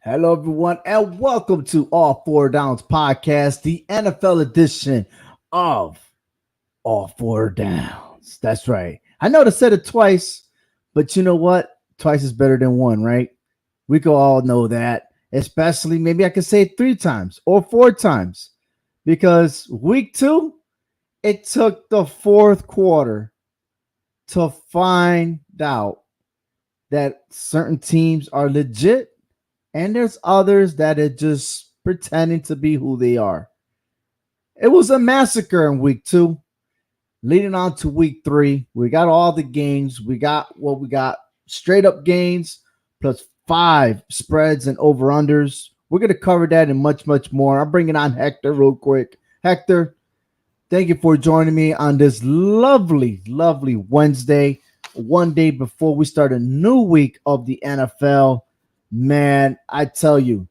Hello, everyone, and welcome to All Four Downs Podcast, the NFL edition of All Four Downs. That's right. I know I said it twice, but you know what? Twice is better than one, right? We can all know that, especially maybe I could say it 3 times or 4 times because week 2, it took the fourth quarter to find out that certain teams are legit and there's others that are just pretending to be who they are. It was a massacre in week 2. Leading on to week 3, we got all the games. We got what we got: straight up gains plus 5 spreads and over unders. We're going to cover that and much, much more. I'm bringing on Hector real quick. Hector, thank you for joining me on this lovely, lovely Wednesday, one day before we start a new week of the NFL. Man, I tell you,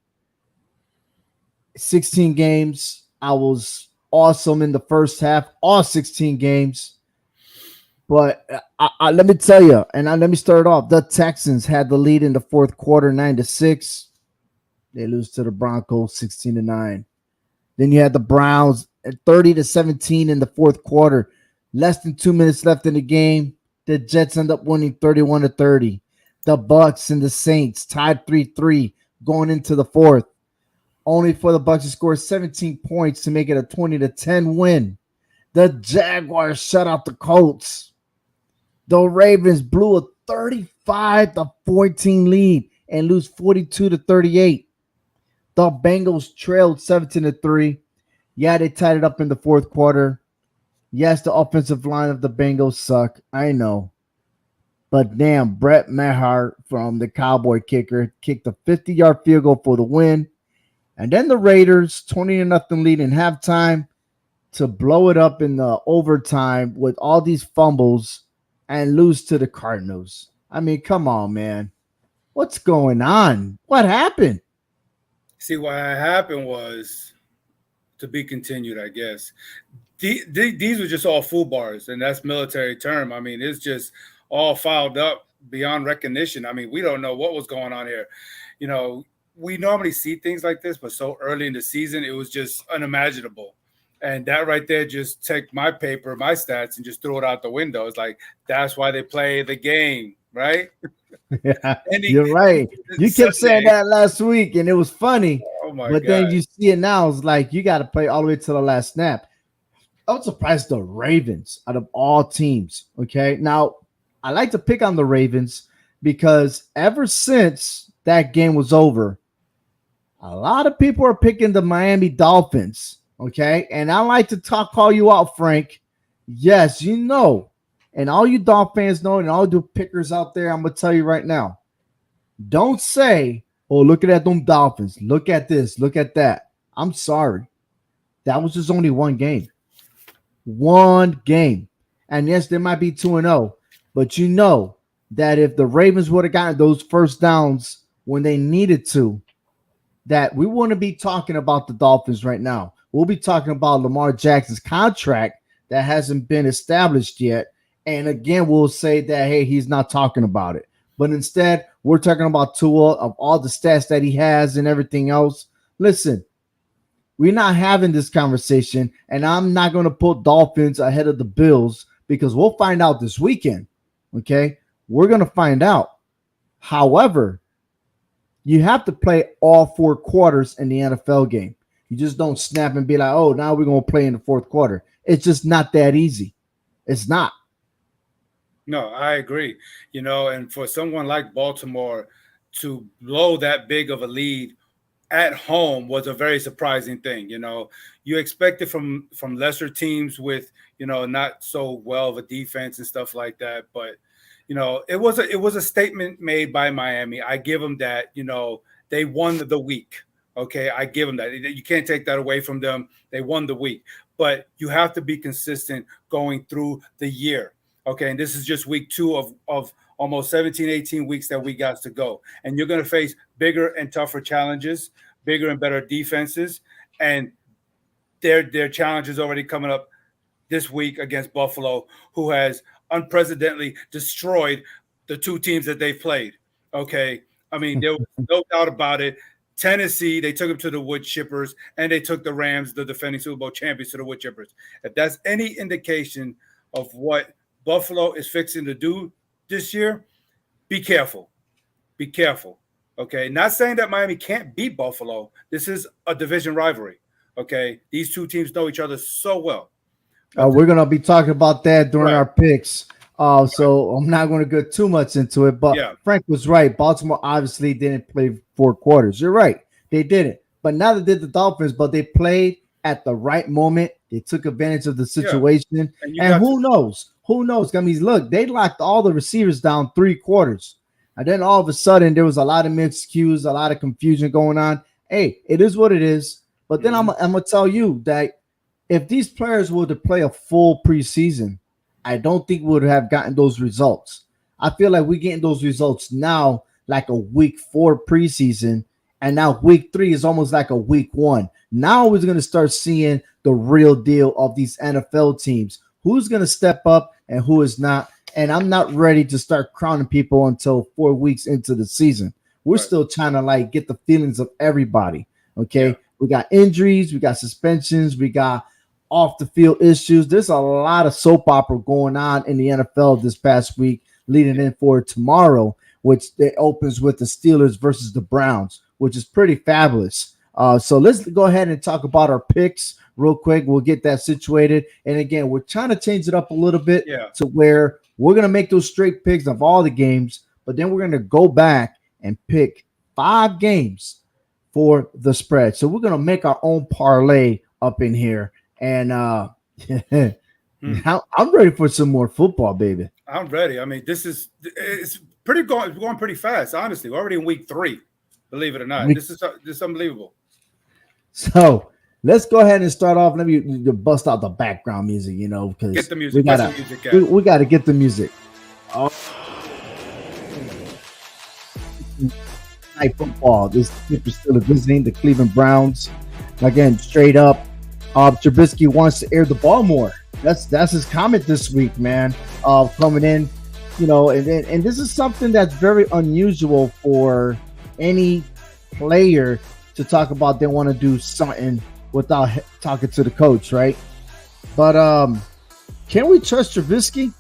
16 games. I was awesome in the first half, all 16 games. But let me tell you, and let me start off. The Texans had the lead in the fourth quarter, 9-6. They lose to the Broncos, 16-9. Then you had the Browns at 30-17 in the fourth quarter. Less than 2 minutes left in the game. The Jets end up winning 31-30. The Bucs and the Saints tied 3-3 going into the fourth, only for the Bucs to score 17 points to make it a 20-10 win. The Jaguars shut out the Colts. The Ravens blew a 35-14 lead and lose 42-38. The Bengals trailed 17-3. Yeah, they tied it up in the fourth quarter. Yes, the offensive line of the Bengals suck. I know. But damn, Brett Maher from the Cowboy kicker kicked a 50-yard field goal for the win. And then the Raiders, 20-0 lead in halftime to blow it up in the overtime with all these fumbles and lose to the Cardinals. I mean, come on, man. What's going on? What happened? See, what happened was to be continued, I guess. These were just all full bars, and that's military term. I mean, it's just all filed up beyond recognition. I mean, we don't know what was going on here. You know, we normally see things like this, but so early in the season, it was just unimaginable. And that right there just took my paper, my stats, and just threw it out the window. It's like, that's why they play the game, right? Yeah, you're right. You kept saying Sunday. that last week, and it was funny. Oh, my But then God. you see it now. It's like you got to play all the way to the last snap. I was surprised the Ravens out of all teams. Okay. Now, I like to pick on the Ravens because ever since that game was over, a lot of people are picking the Miami Dolphins. Okay. And I like to call you out, Frank. Yes, you know. And all you Dolphin fans know, and all the pickers out there, I'm going to tell you right now. Don't say, oh, look at them Dolphins. Look at this. Look at that. I'm sorry. That was just only one game. One game. And yes, they might be 2-0. But you know that if the Ravens would have gotten those first downs when they needed to, that we wouldn't be talking about the Dolphins right now. We'll be talking about Lamar Jackson's contract that hasn't been established yet. And again, we'll say that, hey, he's not talking about it. But instead, we're talking about Tua, of all the stats that he has and everything else. Listen, we're not having this conversation, and I'm not going to put Dolphins ahead of the Bills because we'll find out this weekend. Okay? We're going to find out. However, you have to play all 4 quarters in the NFL game. You just don't snap and be like, oh, now we're going to play in the fourth quarter. It's just not that easy. It's not. No, I agree. You know, and for someone like Baltimore to blow that big of a lead at home was a very surprising thing. You know, you expect it from lesser teams with, you know, not so well of a defense and stuff like that. But, you know, it was a statement made by Miami. I give them that. You know, they won the week. Okay, I give them that. You can't take that away from them. They won the week. But you have to be consistent going through the year. Okay, and this is just week 2 of almost 17, 18 weeks that we got to go. And you're going to face bigger and tougher challenges, bigger and better defenses. And their challenges already coming up this week against Buffalo, who has unprecedentedly destroyed the 2 teams that they've played. Okay, I mean, there was no doubt about it. Tennessee, they took them to the wood chippers, and they took the Rams, the defending Super Bowl champions, to the wood chippers. If that's any indication of what Buffalo is fixing to do this year, be careful. Be careful. Okay. Not saying that Miami can't beat Buffalo. This is a division rivalry. Okay. These two teams know each other so well. We're going to be talking about that during our picks. So I'm not going to go too much into it, but Frank was right. Baltimore obviously didn't play 4 quarters. You're right. They didn't. But now they did the Dolphins, but they played at the right moment. They took advantage of the situation. And who knows? Who knows? I mean, look, they locked all the receivers down 3 quarters. And then all of a sudden, there was a lot of miscues, a lot of confusion going on. Hey, it is what it is. But then I'm going to tell you that if these players were to play a full preseason, I don't think we would have gotten those results. I feel like we're getting those results now, like a week 4 preseason, and now week 3 is almost like a week 1. Now we're going to start seeing the real deal of these NFL teams. Who's going to step up and who is not? And I'm not ready to start crowning people until 4 weeks into the season. We're still trying to like get the feelings of everybody. Okay, we got injuries, we got suspensions, we got off the field issues. There's a lot of soap opera going on in the NFL this past week, leading in for tomorrow, which it opens with the Steelers versus the Browns, which is pretty fabulous. So let's go ahead and talk about our picks real quick. We'll get that situated. And again, we're trying to change it up a little bit to where we're going to make those straight picks of all the games, but then we're going to go back and pick 5 games for the spread. So we're going to make our own parlay up in here. And I'm ready for some more football, baby. I'm ready. I mean, it's going pretty fast, honestly. We're already in week 3, believe it or not. This is unbelievable. So let's go ahead and start off. Let me bust out the background music, because get the music. We got to get the music. Oh. Night football. This is still visiting the Cleveland Browns. Again, straight up, Trubisky wants to air the ball more. That's his comment this week, man. Coming in, and this is something that's very unusual for any player to talk about. They want to do something without talking to the coach, right? But can we trust Trubisky?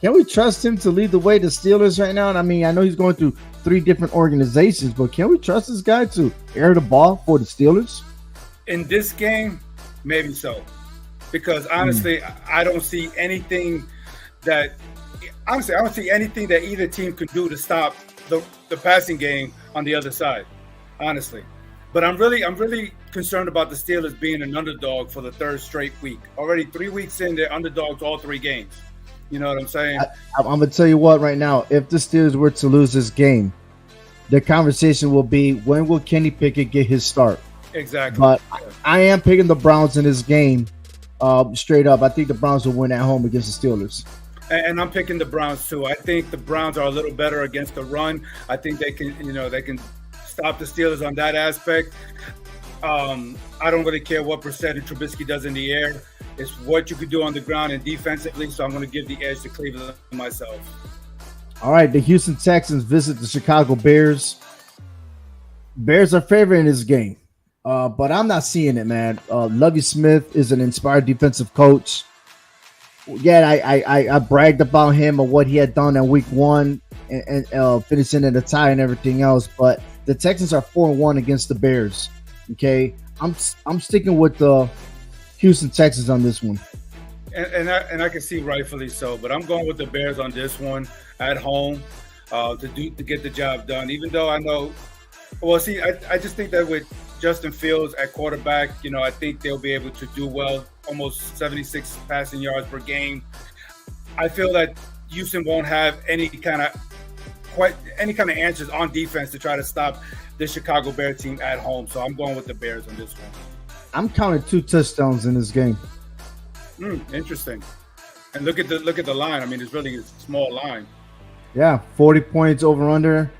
Can we trust him to lead the way to Steelers right now? And I mean, I know he's going through 3 different organizations, but can we trust this guy to air the ball for the Steelers? In this game, maybe so. Because honestly, I don't see anything that either team can do to stop the passing game on the other side. Honestly. But I'm really concerned about the Steelers being an underdog for the 3rd straight week. Already 3 weeks in, they're underdogs all 3 games. You know what I'm saying? I'm going to tell you what right now. If the Steelers were to lose this game, the conversation will be, when will Kenny Pickett get his start? Exactly. But I am picking the Browns in this game straight up. I think the Browns will win at home against the Steelers. And I'm picking the Browns too. I think the Browns are a little better against the run. I think they can stop the Steelers on that aspect. I don't really care what percentage Trubisky does in the air. It's what you could do on the ground and defensively. So I'm going to give the edge to Cleveland myself. All right, the Houston Texans visit the Chicago Bears. Bears are favored in this game, but I'm not seeing it, man. Lovie Smith is an inspired defensive coach. Yeah, I bragged about him and what he had done in week 1 and finishing in the tie and everything else. But the Texans are 4-1 against the Bears. Okay, I'm sticking with the Houston Texans on this one. And I can see rightfully so, but I'm going with the Bears on this one at home to get the job done. Even though I know, I just think that with Justin Fields at quarterback, I think they'll be able to do well, almost 76 passing yards per game. I feel that Houston won't have any kind of answers on defense to try to stop the Chicago Bears team at home. So I'm going with the Bears on this one. I'm counting 2 touchdowns in this game. Interesting. And look at the line. I mean, it's really a small line. Yeah, 40 points over under.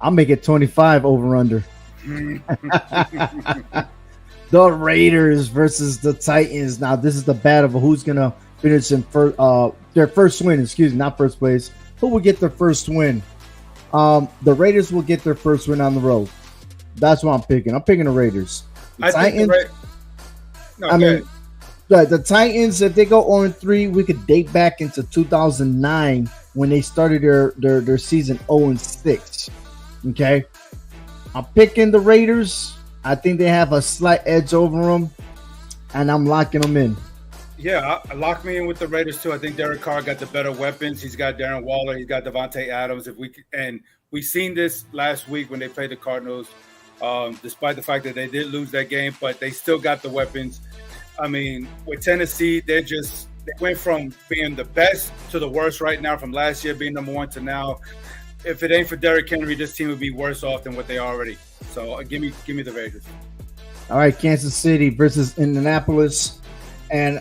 I'll make it 25 over under. The Raiders versus the Titans. Now, this is the battle of who's gonna finish in their first win. Excuse me, not first place. Who will get their first win? The Raiders will get their first win on the road. That's what I'm picking. I'm picking the Raiders. The Titans. No, I mean, the Titans. If they go 0-3, we could date back into 2009 when they started their season 0-6. Okay, I'm picking the Raiders. I think they have a slight edge over them, and I'm locking them in. Yeah, I lock me in with the Raiders too. I think Derek Carr got the better weapons. He's got Darren Waller. He's got Devontae Adams. We seen this last week when they played the Cardinals, despite the fact that they did lose that game, but they still got the weapons. I mean, with Tennessee, they went from being the best to the worst right now, from last year being number 1 to now. If it ain't for Derrick Henry, this team would be worse off than what they are already. So give me the Raiders. All right, Kansas City versus Indianapolis. And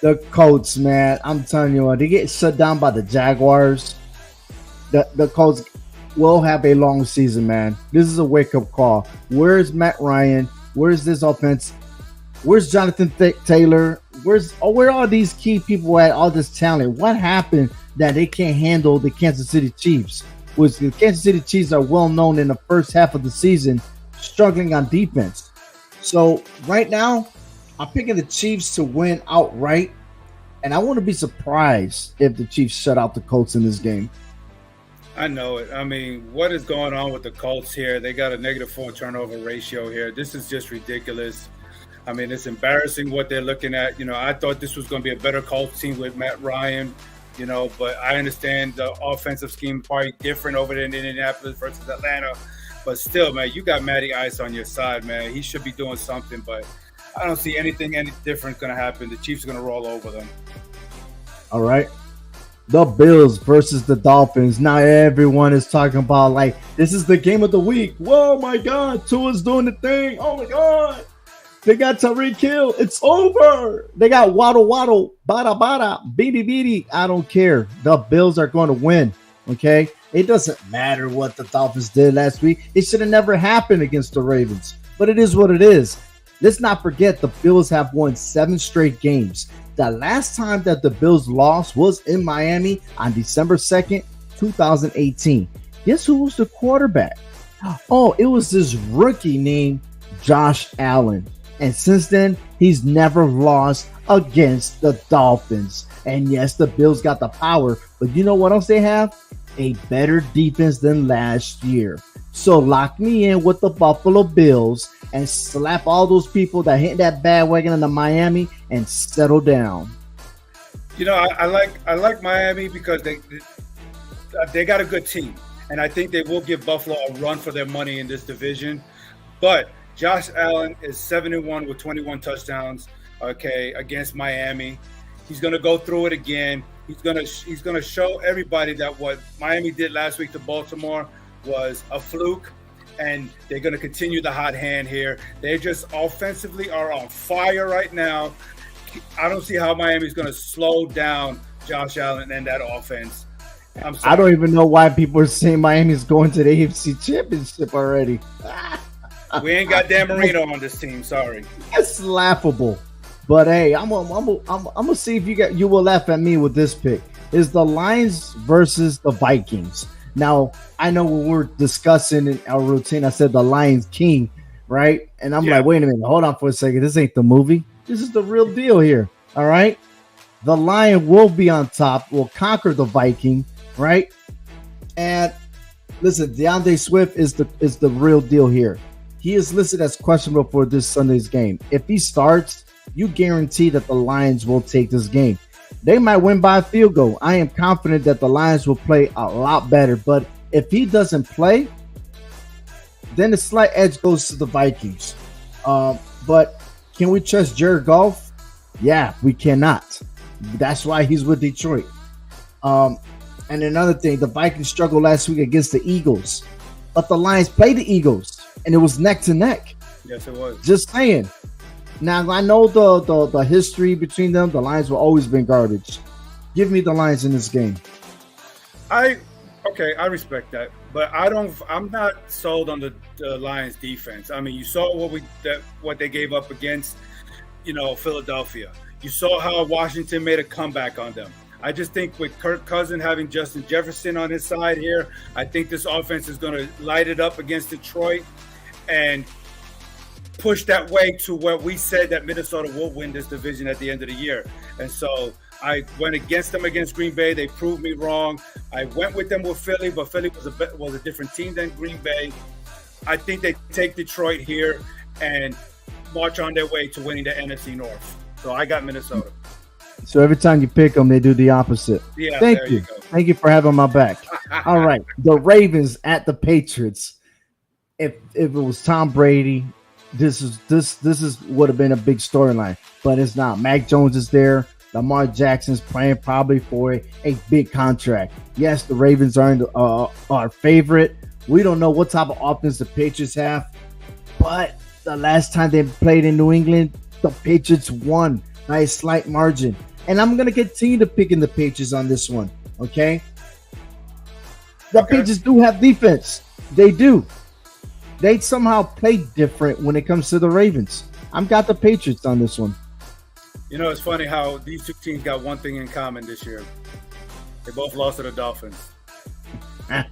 the Colts, man, I'm telling you, they get shut down by the Jaguars. The Colts will have a long season, man. This is a wake-up call. Where's Matt Ryan? Where's this offense? Where's Jonathan Taylor? Where are all these key people at? All this talent. What happened that they can't handle the Kansas City Chiefs? Which the Kansas City Chiefs are well known in the first half of the season, struggling on defense. So right now, I'm picking the Chiefs to win outright, and I wouldn't be surprised if the Chiefs shut out the Colts in this game. I know it. I mean, what is going on with the Colts here? They got a -4 turnover ratio here. This is just ridiculous. I mean, it's embarrassing what they're looking at. You know, I thought this was going to be a better Colts team with Matt Ryan, you know, but I understand the offensive scheme probably different over there in Indianapolis versus Atlanta. But still, man, you got Matty Ice on your side, man. He should be doing something, but I don't see any different going to happen. The Chiefs are going to roll over them. All right. The Bills versus the Dolphins. Now everyone is talking about, like, this is the game of the week. Whoa, my God. Tua's doing the thing. Oh, my God. They got Tyreek Hill. It's over. They got Waddle, Bada, Beady. I don't care. The Bills are going to win, okay? It doesn't matter what the Dolphins did last week. It should have never happened against the Ravens, but it is what it is. Let's not forget the Bills have won 7 straight games. The last time that the Bills lost was in Miami on December 2nd, 2018. Guess who was the quarterback? Oh, it was this rookie named Josh Allen. And since then, he's never lost against the Dolphins. And yes, the Bills got the power, but you know what else they have? A better defense than last year. So lock me in with the Buffalo Bills and slap all those people that hit that bandwagon in the Miami and settle down. You know, I like Miami because they got a good team, and I think they will give Buffalo a run for their money in this division. But Josh Allen is 7-1 with 21 touchdowns, okay, against Miami. He's going to go through it again. He's going to show everybody that what Miami did last week to Baltimore was a fluke, and they're going to continue the hot hand here. They just offensively are on fire right now. I don't see how Miami's going to slow down Josh Allen and that offense. I don't even know why people are saying Miami's going to the AFC Championship already. We ain't got Dan Marino on this team. Sorry. That's laughable. But hey, I'm gonna see if you will laugh at me with this pick. Is the Lions versus the Vikings. Now, I know when we're discussing in our routine, I said the Lions King, right? And I'm like, wait a minute, hold on for a second. This ain't the movie. This is the real deal here. All right. The Lion will be on top, will conquer the Viking, right? And listen, DeAndre Swift is the real deal here. He is listed as questionable for this Sunday's game. If he starts, you guarantee that the Lions will take this game. They might win by a field goal. I am confident that the Lions will play a lot better. But if he doesn't play, then the slight edge goes to the Vikings. But can we trust Jared Goff? Yeah, we cannot. That's why he's with Detroit. And another thing, the Vikings struggled last week against the Eagles. But the Lions played the Eagles, and it was neck to neck. Yes, it was. Just saying. Now, I know the history between them. The Lions will always been garbage. Give me the Lions in this game. I respect that, but I'm not sold on the Lions defense. I mean, you saw what they gave up against, Philadelphia. You saw how Washington made a comeback on them. I just think with Kirk Cousins having Justin Jefferson on his side here, I think this offense is going to light it up against Detroit and push that way to where we said that Minnesota will win this division at the end of the year. And so I went against them against Green Bay. They proved me wrong. I went with them with Philly, but Philly was a different team than Green Bay. I think they take Detroit here and march on their way to winning the NFC North. So I got Minnesota. So every time you pick them, they do the opposite. Yeah, Thank there you. you go. Thank you for having my back. All right. The Ravens at the Patriots. If it was Tom Brady, this would have been a big storyline, but it's not. Mac Jones is there. Lamar Jackson's playing probably for a big contract. Yes, the Ravens are our favorite. We don't know what type of offense the Patriots have, but the last time they played in New England, the Patriots won by a slight margin. And I'm going to continue to pick in the Patriots on this one, okay? The Patriots do have defense. They do. They somehow play different when it comes to the Ravens. I've got the Patriots on this one. You know, it's funny how these two teams got one thing in common this year. They both lost to the Dolphins. But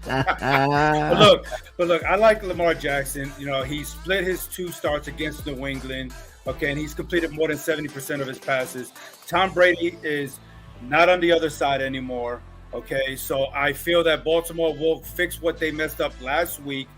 look, I like Lamar Jackson. You know, he split his 2 starts against New England. Okay, and he's completed more than 70% of his passes. Tom Brady is not on the other side anymore. Okay, so I feel that Baltimore will fix what they messed up last week,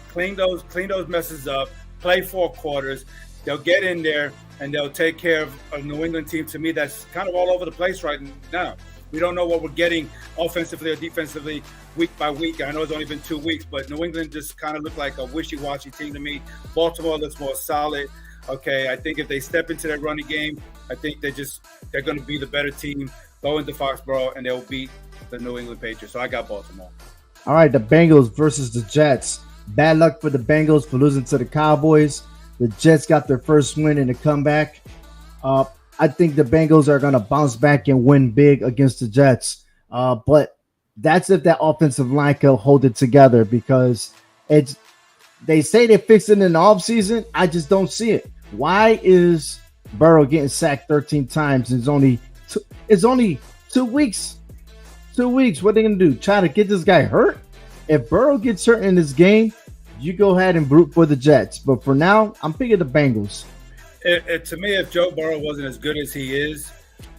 clean those messes up, play 4 quarters. They'll get in there and they'll take care of a New England team, to me, that's kind of all over the place right now. We don't know what we're getting offensively or defensively week by week. I know it's only been 2 weeks, but New England just kind of looked like a wishy-washy team to me. Baltimore looks more solid. Okay, I think if they step into that running game, I think they're going to be the better team, go into Foxborough, and they'll beat the New England Patriots. So I got Baltimore. All right, the Bengals versus the Jets. Bad luck for the Bengals for losing to the Cowboys. The Jets got their first win in a comeback. I think the Bengals are going to bounce back and win big against the Jets. But that's if that offensive line can hold it together, because they say they fixed it in the offseason. I just don't see it. Why is Burrow getting sacked 13 times? It's only 2 weeks. 2 weeks. What are they going to do? Try to get this guy hurt? If Burrow gets hurt in this game, you go ahead and root for the Jets. But for now, I'm picking the Bengals. To me, if Joe Burrow wasn't as good as he is,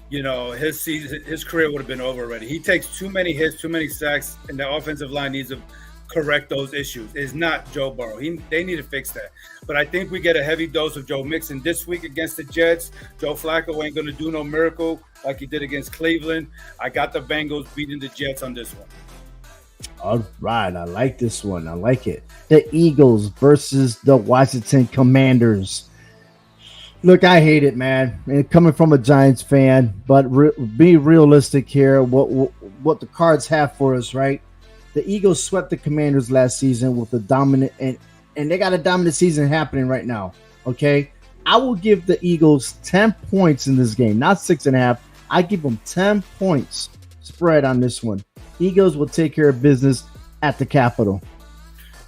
you know, his career would have been over already. He takes too many hits, too many sacks, and the offensive line needs to correct those issues. It's not Joe Burrow. They need to fix that. But I think we get a heavy dose of Joe Mixon this week against the Jets. Joe Flacco ain't going to do no miracle like he did against Cleveland. I got the Bengals beating the Jets on this one. All right, I like this one. I like it. The Eagles versus the Washington Commanders. Look, I hate it, man. And coming from a Giants fan, but be realistic here. What the cards have for us, right? The Eagles swept the Commanders last season with a dominant, and they got a dominant season happening right now. Okay, I will give the Eagles 10 points in this game, not 6.5. I give them 10 points spread on this one. Eagles will take care of business at the Capitol.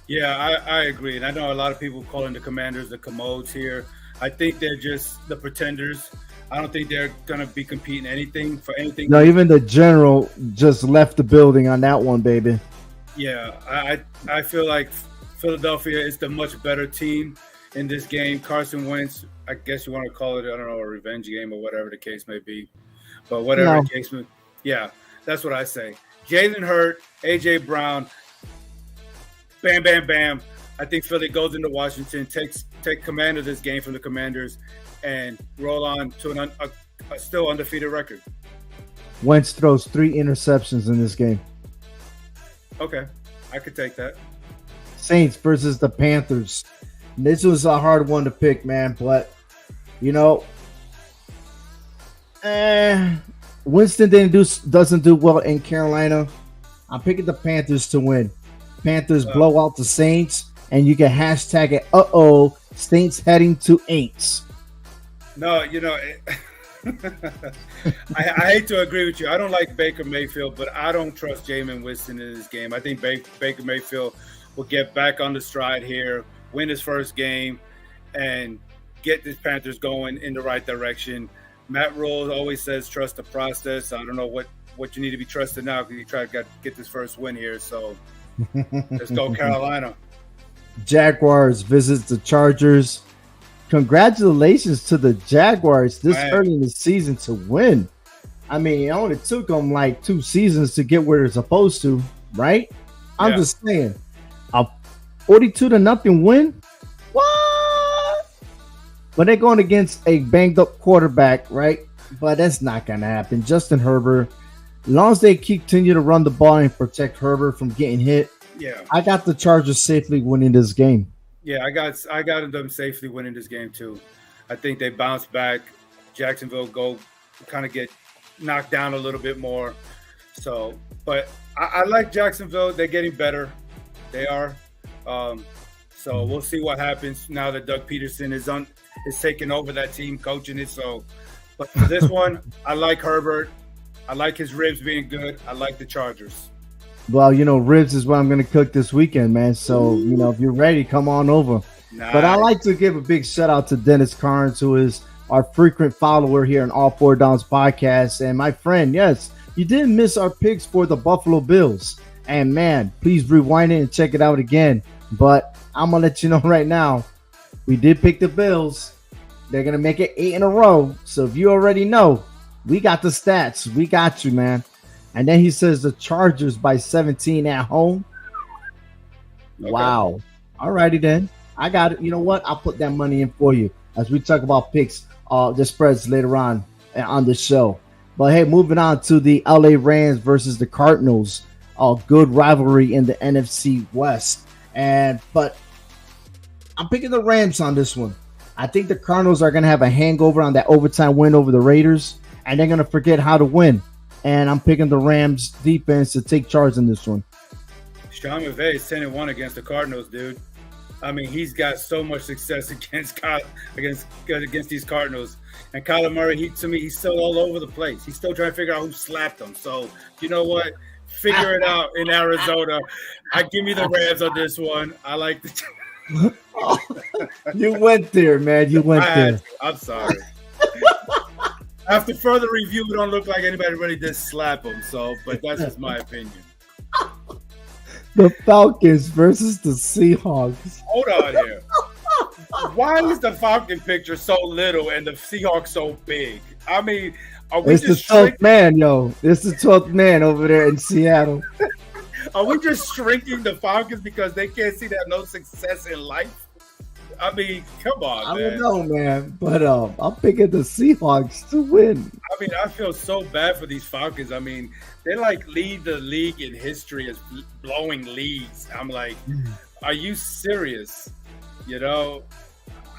Yeah, I agree. And I know a lot of people calling the Commanders the commodes here. I think they're just the pretenders. I don't think they're going to be competing for anything. No, even the general just left the building on that one, baby. Yeah, I feel like Philadelphia is the much better team in this game. Carson Wentz, I guess you want to call it, I don't know, a revenge game or whatever the case may be. But whatever the case may be, yeah, that's what I say. Jalen Hurts, A.J. Brown, bam, bam, bam. I think Philly goes into Washington, take command of this game from the Commanders, and roll on to a still undefeated record. Wentz throws 3 interceptions in this game. Okay, I could take that. Saints versus the Panthers. This was a hard one to pick, man, but you know, Winston doesn't do well in Carolina. I'm picking the Panthers to win. Panthers blow out the Saints, and you can hashtag it. Saints heading to Aints. No, you know, I hate to agree with you. I don't like Baker Mayfield, but I don't trust Jameis Winston in this game. I think Baker Mayfield will get back on the stride here, win his first game, and get the Panthers going in the right direction. Matt Rule always says trust the process. I don't know what what you need to be trusted now because you try to get this first win here. So let's go Carolina. Jaguars visits the Chargers. Congratulations to the Jaguars this early in the season to win. I mean, it only took them like 2 seasons to get where they're supposed to, right? I'm just saying, a 42-0 win? What? But they're going against a banged-up quarterback, right? But that's not going to happen. Justin Herbert, as long as they continue to run the ball and protect Herbert from getting hit, I got the Chargers safely winning this game. Yeah, I got them safely winning this game too. I think they bounce back. Jacksonville go kind of get knocked down a little bit more. So, but I like Jacksonville. They're getting better. They are. So we'll see what happens now that Doug Peterson is taking over that team, coaching it. So, but for this one, I like Herbert. I like his ribs being good. I like the Chargers. Well, ribs is what I'm going to cook this weekend, man. So, if you're ready, come on over. Nice. But I like to give a big shout out to Dennis Carnes, who is our frequent follower here on All Four Downs podcast. And my friend, yes, you didn't miss our picks for the Buffalo Bills. And man, please rewind it and check it out again. But I'm going to let you know right now, we did pick the Bills. They're going to make it 8 in a row. So if you already know, we got the stats. We got you, man. And then he says the Chargers by 17 at home. Okay. Wow. All righty then. I got it. You know what? I'll put that money in for you as we talk about picks, the spreads later on the show. But hey, moving on to the LA Rams versus the Cardinals. A good rivalry in the NFC West. But I'm picking the Rams on this one. I think the Cardinals are going to have a hangover on that overtime win over the Raiders, and they're going to forget how to win. And I'm picking the Rams defense to take charge in this one. Sean McVay is 10-1 against the Cardinals, dude. I mean, he's got so much success against these Cardinals. And Kyler Murray, he's still all over the place. He's still trying to figure out who slapped him. So, you know what? Figure it out in Arizona. Give me the Rams on this one. I like the. You went there, man. You went there. I'm sorry. After further review, it don't look like anybody really did slap him. So, but that's just my opinion. The Falcons versus the Seahawks. Hold on here. Why is the Falcon picture so little and the Seahawks so big? I mean, it's the 12th man, yo. It's the 12th man over there in Seattle. Are we just shrinking the Falcons because they can't see they have no success in life? I mean, come on, man. I don't know, man. But I'm picking the Seahawks to win. I mean, I feel so bad for these Falcons. I mean, they lead the league in history as blowing leads. I'm like, are you serious?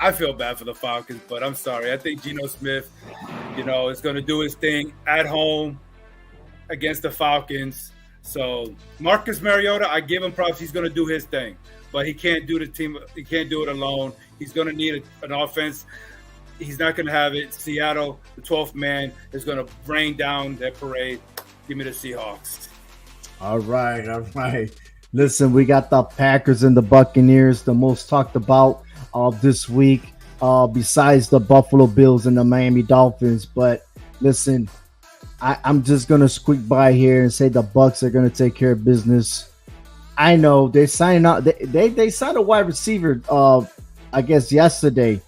I feel bad for the Falcons, but I'm sorry. I think Geno Smith, is going to do his thing at home against the Falcons. So Marcus Mariota, I give him props. He's going to do his thing, but he can't do the team. He can't do it alone. He's going to need an offense. He's not going to have it. Seattle, the 12th man, is going to rain down that parade. Give me the Seahawks. All right. Listen, we got the Packers and the Buccaneers, the most talked about this week, besides the Buffalo Bills and the Miami Dolphins. But listen, I'm just gonna squeak by here and say the Bucs are gonna take care of business. I know they signed out. They signed a wide receiver. I guess yesterday.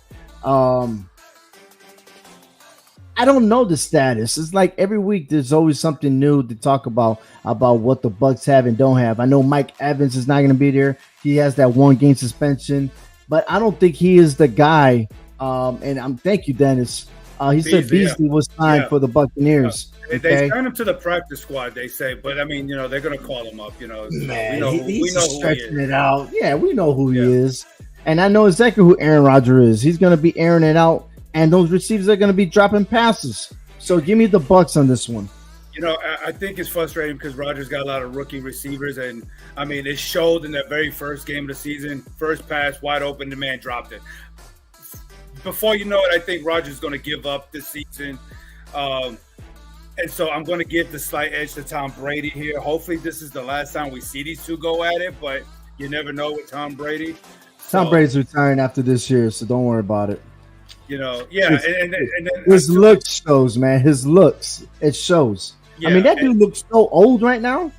I don't know the status. It's like every week there's always something new to talk about what the Bucs have and don't have. I know Mike Evans is not going to be there. He has that 1-game suspension, but I don't think he is the guy. And thank you, Dennis. He said Beasley was signed for the Buccaneers. They signed him to the practice squad, they say, but I mean, they're going to call him up. Man, he's stretching it out. Yeah, we know who he is, and I know exactly who Aaron Rodgers is. He's going to be airing it out. And those receivers are going to be dropping passes. So give me the Bucs on this one. I think it's frustrating because Rodgers got a lot of rookie receivers. And, I mean, it showed in that very first game of the season. First pass, wide open, the man dropped it. Before you know it, I think Rodgers is going to give up this season. And so I'm going to give the slight edge to Tom Brady here. Hopefully this is the last time we see these two go at it. But you never know with Tom Brady. Tom Brady's retiring after this year, so don't worry about it. And then his looks shows, man. His looks, it shows. I mean, that dude looks so old right now.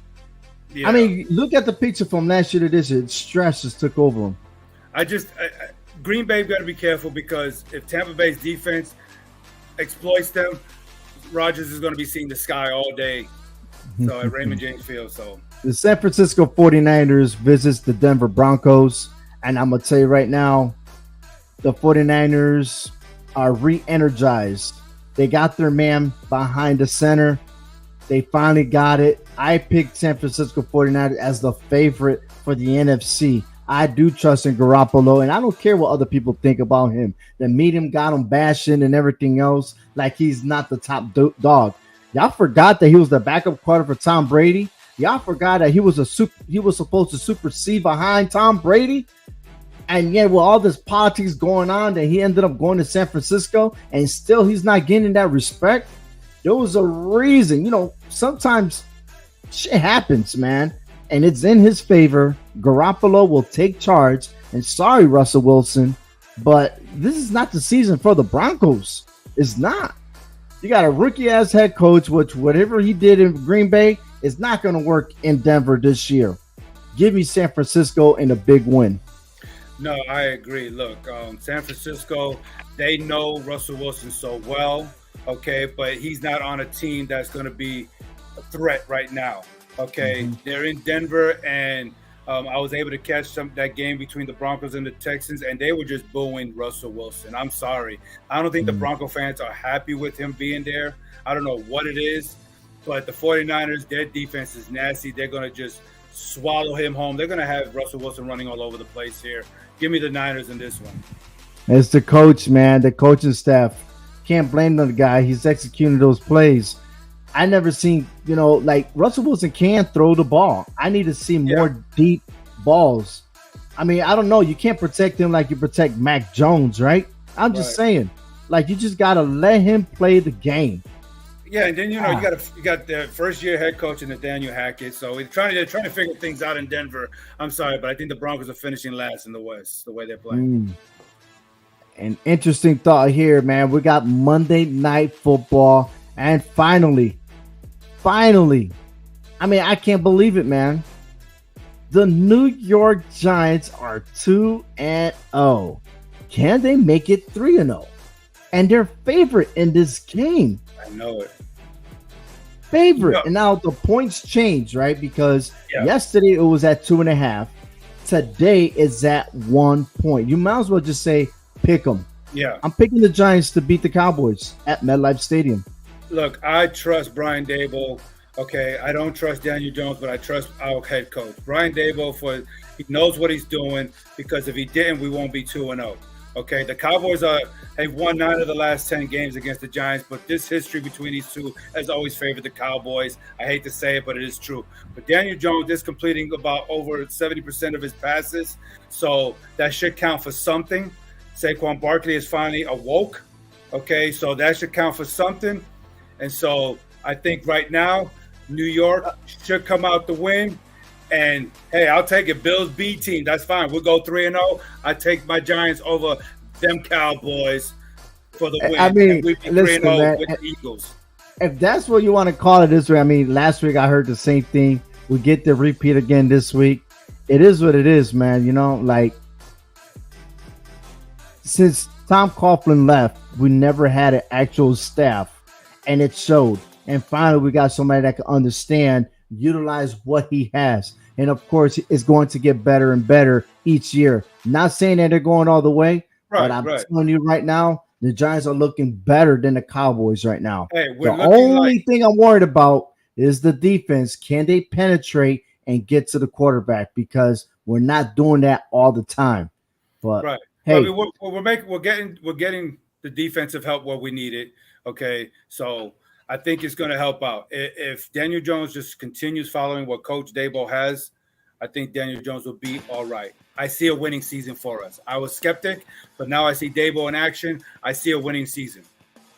Yeah. I mean, look at the picture from last year to this year. Stress just took over him. Green Bay got to be careful because if Tampa Bay's defense exploits them, Rodgers is going to be seeing the sky all day. So at Raymond James Field. So the San Francisco 49ers visits the Denver Broncos. And I'm going to tell you right now, the 49ers are re-energized. They got their man behind the center. They finally got it. I picked San Francisco 49ers as the favorite for the NFC. I do trust in Garoppolo, and I don't care what other people think about him. The medium got him bashing and everything else like he's not the top dog. Y'all forgot that he was the backup quarter for Tom Brady. Y'all forgot that he was supposed to supersede behind Tom Brady. And yet, with all this politics going on, that he ended up going to San Francisco, and still he's not getting that respect. There was a reason. You know, sometimes shit happens, man, and it's in his favor. Garoppolo will take charge. And sorry, Russell Wilson, but this is not the season for the Broncos. It's not. You got a rookie-ass head coach, which whatever he did in Green Bay is not going to work in Denver this year. Give me San Francisco in a big win. No, I agree. Look, San Francisco, they know Russell Wilson so well, okay, but he's not on a team that's going to be a threat right now, okay? They're in Denver, and I was able to catch that game between the Broncos and the Texans, and they were just booing Russell Wilson. I'm sorry. I don't think the Bronco fans are happy with him being there. I don't know what it is, but the 49ers, their defense is nasty. They're going to just swallow him home. They're going to have Russell Wilson running all over the place here. Give me the Niners in this one. It's the coach, man, the coaching staff. Can't blame the guy. He's executing those plays. I never seen, like Russell Wilson can throw the ball. I need to see more deep balls. I mean, I don't know. You can't protect him like you protect Mac Jones, right? I'm just saying, like, you just got to let him play the game. Yeah, and then you got the first year head coach in Nathaniel Hackett, so they're trying to figure things out in Denver. I'm sorry, but I think the Broncos are finishing last in the West the way they're playing. An interesting thought here, man. We got Monday Night Football, and finally, I mean, I can't believe it, man. The New York Giants are 2-0. Can they make it 3-0? And they're favorite in this game. I know it. Favorite. And now the points change, right? Because yesterday it was at 2.5. Today it's at 1 point. You might as well just say pick them. Yeah. I'm picking the Giants to beat the Cowboys at MetLife Stadium. Look, I trust Brian Daboll. Okay, I don't trust Daniel Jones, but I trust our head coach. Brian Daboll, he knows what he's doing, because if he didn't, we won't be 2-0. Okay, the Cowboys have won 9 of the last 10 games against the Giants, but this history between these two has always favored the Cowboys. I hate to say it, but it is true. But Daniel Jones is completing about over 70% of his passes, so that should count for something. Saquon Barkley is finally awoke. Okay, so that should count for something. And so I think right now, New York should come out to win. And, hey, I'll take it. Bills B team, that's fine. We'll go 3-0. I take my Giants over them Cowboys for the win. I mean, we'll be 3-0 with the Eagles. If that's what you want to call it this way, I mean, last week I heard the same thing. We get the repeat again this week. It is what it is, man. Like, since Tom Coughlin left, we never had an actual staff, and it showed. And finally, we got somebody that can understand, utilize what he has. And of course, it's going to get better and better each year. Not saying that they're going all the way, but I'm telling you right now, the Giants are looking better than the Cowboys right now. Hey, the only thing I'm worried about is the defense. Can they penetrate and get to the quarterback? Because we're not doing that all the time. But hey, we're getting the defensive help where we need it. Okay, so I think it's going to help out. If Daniel Jones just continues following what Coach Daboll has, I think Daniel Jones will be all right. I see a winning season for us. I was skeptic, but now I see Daboll in action. I see a winning season.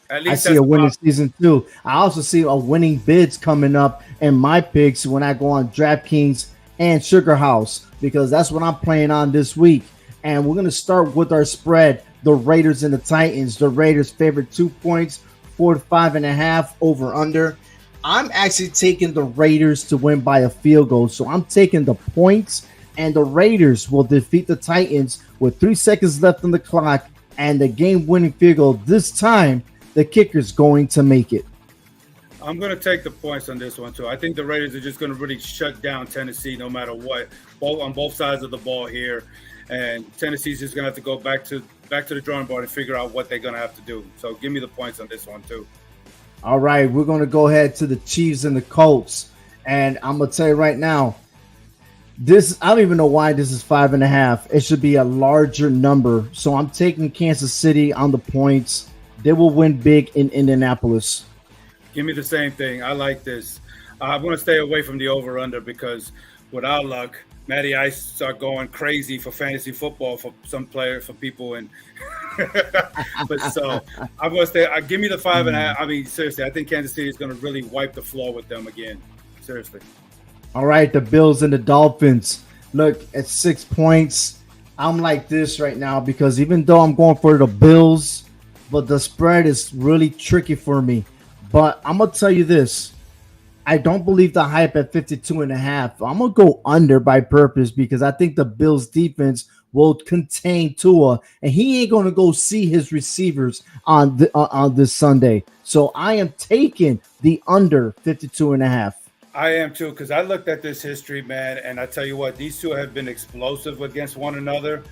At least I see a winning season too. I also see a winning bids coming up in my picks when I go on DraftKings and Sugar House, because that's what I'm playing on this week. And we're going to start with our spread, the Raiders and the Titans. The Raiders favored 2 points, 45.5 over under. I'm actually taking the Raiders to win by a field goal. So I'm taking the points, and the Raiders will defeat the Titans with 3 seconds left on the clock and the game-winning field goal. This time, the kicker's going to make it. I'm going to take the points on this one, too. I think the Raiders are just going to really shut down Tennessee no matter what, on both sides of the ball here. And Tennessee's just going to have to go back to the drawing board and figure out what they're going to have to do. So give me the points on this one, too. All right, we're going to go ahead to the Chiefs and the Colts. And I'm going to tell you right now, I don't even know why this is 5.5. It should be a larger number. So I'm taking Kansas City on the points. They will win big in Indianapolis. Give me the same thing. I like this. I'm going to stay away from the over-under because with our luck, Matty Ice are going crazy for fantasy football for some players, for people. And but so I'm going to stay. Give me the 5.5. I mean, seriously, I think Kansas City is going to really wipe the floor with them again. Seriously. All right, the Bills and the Dolphins. Look, at 6 points, I'm like this right now because even though I'm going for the Bills, but the spread is really tricky for me. But I'm going to tell you this. I don't believe the hype at 52.5. I'm going to go under by purpose because I think the Bills defense will contain Tua, and he ain't going to go see his receivers on this Sunday. So I am taking the under 52.5. I am too, because I looked at this history, man, and I tell you what, these two have been explosive against one another,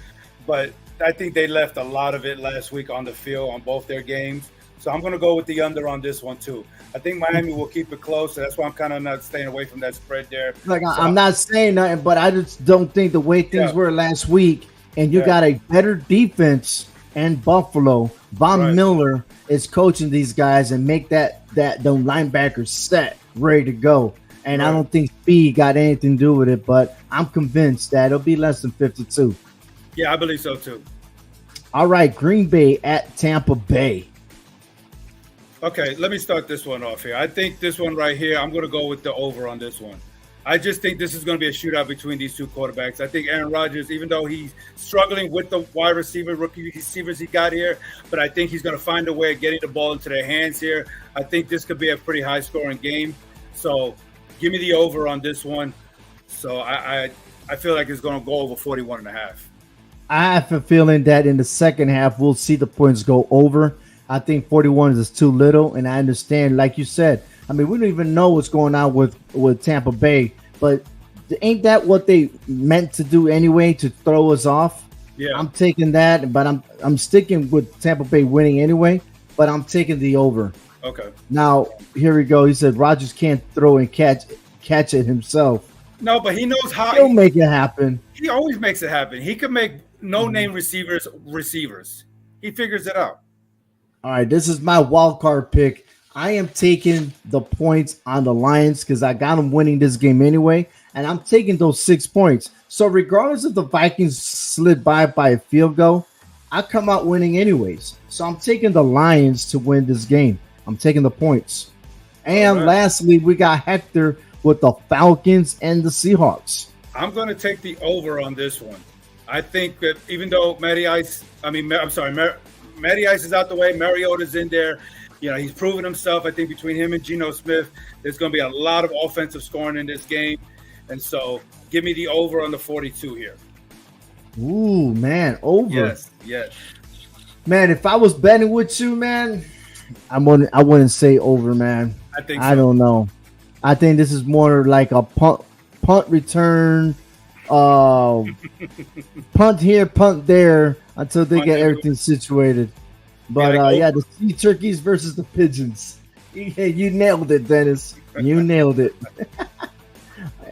but I think they left a lot of it last week on the field on both their games. So I'm going to go with the under on this one too. I think Miami will keep it close, so that's why I'm kind of not staying away from that spread there. Like I'm not saying nothing, but I just don't think the way things were last week, and you got a better defense and Buffalo. Von Miller is coaching these guys and make them linebackers set, ready to go. And I don't think speed got anything to do with it, but I'm convinced that it'll be less than 52. Yeah, I believe so too. All right, Green Bay at Tampa Bay. Okay, let me start this one off here. I think this one right here, I'm going to go with the over on this one. I just think this is going to be a shootout between these two quarterbacks. I think Aaron Rodgers, even though he's struggling with the rookie receivers he got here, but I think he's going to find a way of getting the ball into their hands here. I think this could be a pretty high-scoring game. So give me the over on this one. So I feel like it's going to go over 41.5. I have a feeling that in the second half, we'll see the points go over. I think 41 is too little, and I understand, like you said, I mean, we don't even know what's going on with Tampa Bay, but ain't that what they meant to do anyway, to throw us off? Yeah. I'm taking that, but I'm sticking with Tampa Bay winning anyway, but I'm taking the over. Okay. Now, here we go. He said Rodgers can't throw and catch it himself. No, but he knows how. He'll make it happen. He always makes it happen. He can make no-name receivers. He figures it out. All right, this is my wild card pick. I am taking the points on the Lions because I got them winning this game anyway, and I'm taking those 6 points. So regardless if the Vikings slid by a field goal, I come out winning anyways. So I'm taking the Lions to win this game. I'm taking the points. And lastly, we got Hector with the Falcons and the Seahawks. I'm going to take the over on this one. I think that even though Matty Ice is out the way, Mariota's in there. You know, he's proven himself. I think between him and Geno Smith, there's going to be a lot of offensive scoring in this game. And so give me the over on the 42 here. Ooh, man, over. Yes. Man, if I was betting with you, man, I wouldn't say over, man. I think so. I don't know. I think this is more like a punt return, punt here, punt there until they get everything situated. But the sea turkeys versus the pigeons. Yeah, you nailed it, Dennis. You nailed it.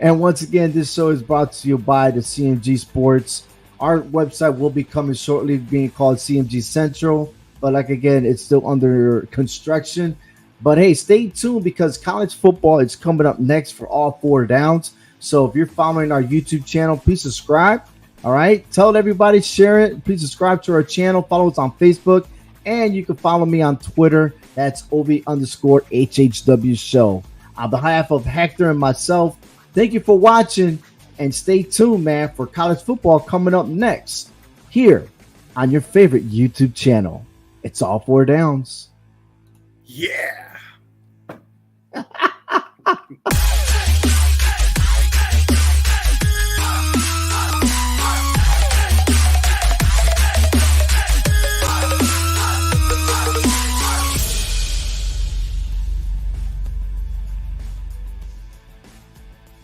And once again, this show is brought to you by the CMG Sports. Our website will be coming shortly, being called CMG Central. But like again, it's still under construction. But hey, stay tuned because college football is coming up next for all 4 downs. So if you're following our YouTube channel, please subscribe. All right. Tell everybody, share it. Please subscribe to our channel. Follow us on Facebook. And you can follow me on Twitter. That's Ovi_HHW show. On behalf of Hector and myself, thank you for watching. And stay tuned, man, for college football coming up next here on your favorite YouTube channel. It's all 4 downs. Yeah.